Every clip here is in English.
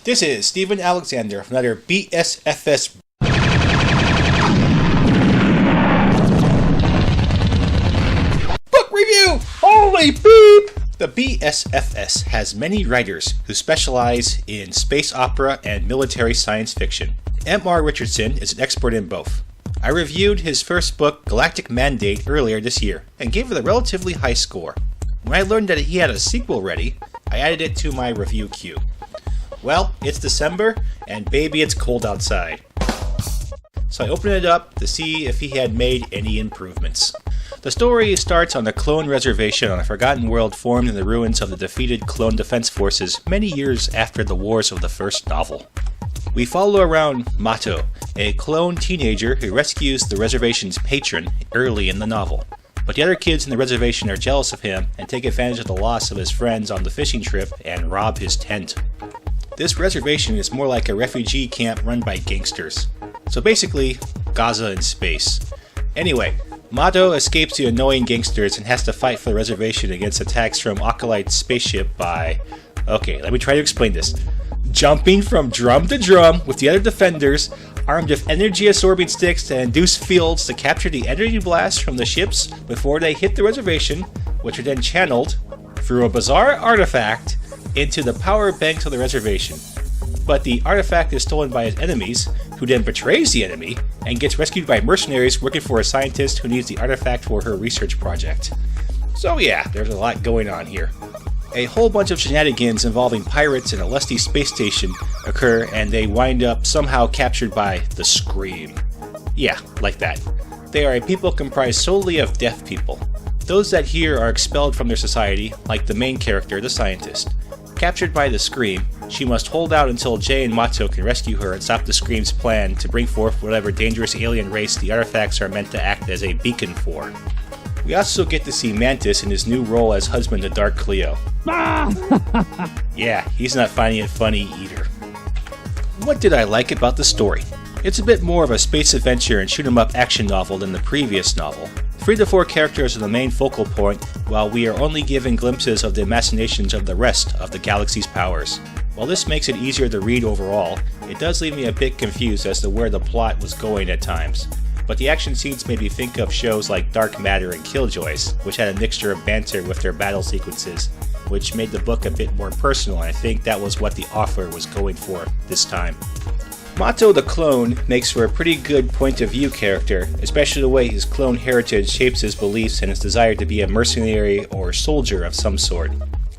This is Stephen Alexander from another BSFS book review! Holy beep! The BSFS has many writers who specialize in space opera and military science fiction. M.R. Richardson is an expert in both. I reviewed his first book, Galactic Mandate, earlier this year, and gave it a relatively high score. When I learned that he had a sequel ready, I added it to my review queue. Well, it's December, and baby it's cold outside. So I opened it up to see if he had made any improvements. The story starts on a clone reservation on a forgotten world formed in the ruins of the defeated clone defense forces many years after the wars of the first novel. We follow around Mato, a clone teenager who rescues the reservation's patron early in the novel. But the other kids in the reservation are jealous of him and take advantage of the loss of his friends on the fishing trip and rob his tent. This reservation is more like a refugee camp run by gangsters. So basically, Gaza in space. Anyway, Mato escapes the annoying gangsters and has to fight for the reservation against attacks from Acolyte's spaceship by... Okay, let me try to explain this. Jumping from drum to drum with the other defenders, armed with energy-absorbing sticks to induce fields to capture the energy blasts from the ships before they hit the reservation, which are then channeled, through a bizarre artifact, into the power banks of the reservation. But the artifact is stolen by his enemies, who then betrays the enemy, and gets rescued by mercenaries working for a scientist who needs the artifact for her research project. So yeah, there's a lot going on here. A whole bunch of shenanigans involving pirates and a lusty space station occur, and they wind up somehow captured by the Scream. Yeah, like that. They are a people comprised solely of deaf people. Those that hear are expelled from their society, like the main character, the scientist. Captured by the Scream, she must hold out until Jay and Mato can rescue her and stop the Scream's plan to bring forth whatever dangerous alien race the artifacts are meant to act as a beacon for. We also get to see Mantis in his new role as husband to Dark Cleo. Yeah, he's not finding it funny either. What did I like about the story? It's a bit more of a space adventure and shoot-'em-up action novel than the previous novel. 3 to 4 characters are the main focal point, while we are only given glimpses of the machinations of the rest of the galaxy's powers. While this makes it easier to read overall, it does leave me a bit confused as to where the plot was going at times. But the action scenes made me think of shows like Dark Matter and Killjoys, which had a mixture of banter with their battle sequences, which made the book a bit more personal, and I think that was what the author was going for this time. Mato the clone makes for a pretty good point of view character, especially the way his clone heritage shapes his beliefs and his desire to be a mercenary or soldier of some sort.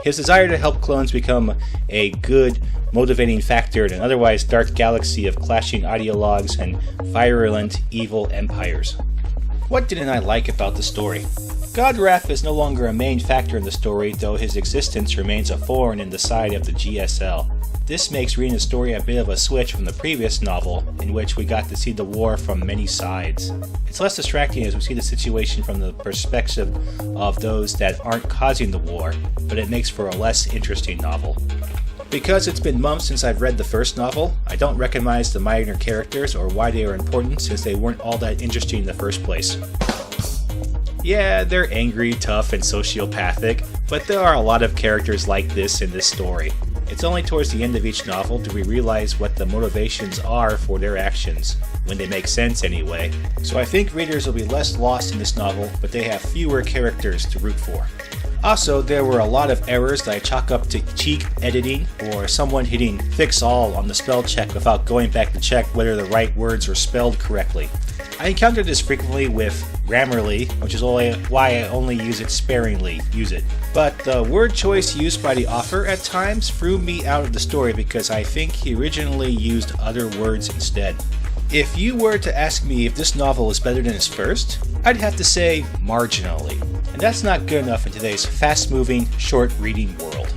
His desire to help clones become a good, motivating factor in an otherwise dark galaxy of clashing ideologues and virulent, evil empires. What didn't I like about the story? Godrath is no longer a main factor in the story, though his existence remains a thorn in the side of the GSL. This makes reading the story a bit of a switch from the previous novel, in which we got to see the war from many sides. It's less distracting as we see the situation from the perspective of those that aren't causing the war, but it makes for a less interesting novel. Because it's been months since I've read the first novel, I don't recognize the minor characters or why they are important since they weren't all that interesting in the first place. Yeah, they're angry, tough, and sociopathic, but there are a lot of characters like this in this story. It's only towards the end of each novel do we realize what the motivations are for their actions, when they make sense anyway. So I think readers will be less lost in this novel, but they have fewer characters to root for. Also, there were a lot of errors that I chalk up to cheap editing or someone hitting fix all on the spell check without going back to check whether the right words were spelled correctly. I encountered this frequently with Grammarly, which is why I only use it sparingly. But the word choice used by the author at times threw me out of the story because I think he originally used other words instead. If you were to ask me if this novel is better than his first, I'd have to say marginally. And that's not good enough in today's fast-moving, short-reading world.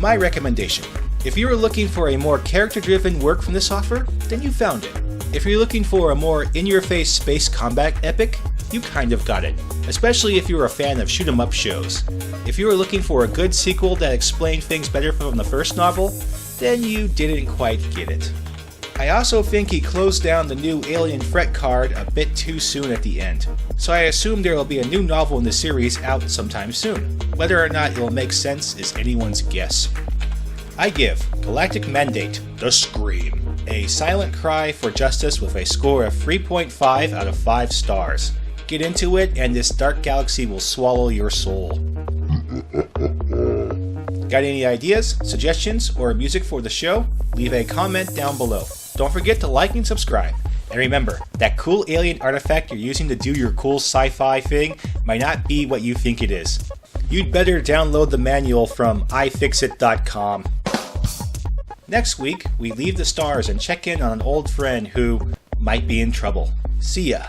My recommendation. If you are looking for a more character-driven work from this author, then you found it. If you're looking for a more in-your-face space combat epic, you kind of got it, especially if you're a fan of shoot-'em-up shows. If you are looking for a good sequel that explained things better from the first novel, then you didn't quite get it. I also think he closed down the new Alien Threat card a bit too soon at the end, so I assume there will be a new novel in the series out sometime soon. Whether or not it will make sense is anyone's guess. I give Galactic Mandate, The Scream, a silent cry for justice with a score of 3.5 out of 5 stars. Get into it and this dark galaxy will swallow your soul. Got any ideas, suggestions, or music for the show? Leave a comment down below. Don't forget to like and subscribe. And remember, that cool alien artifact you're using to do your cool sci-fi thing might not be what you think it is. You'd better download the manual from ifixit.com. Next week, we leave the stars and check in on an old friend who might be in trouble. See ya!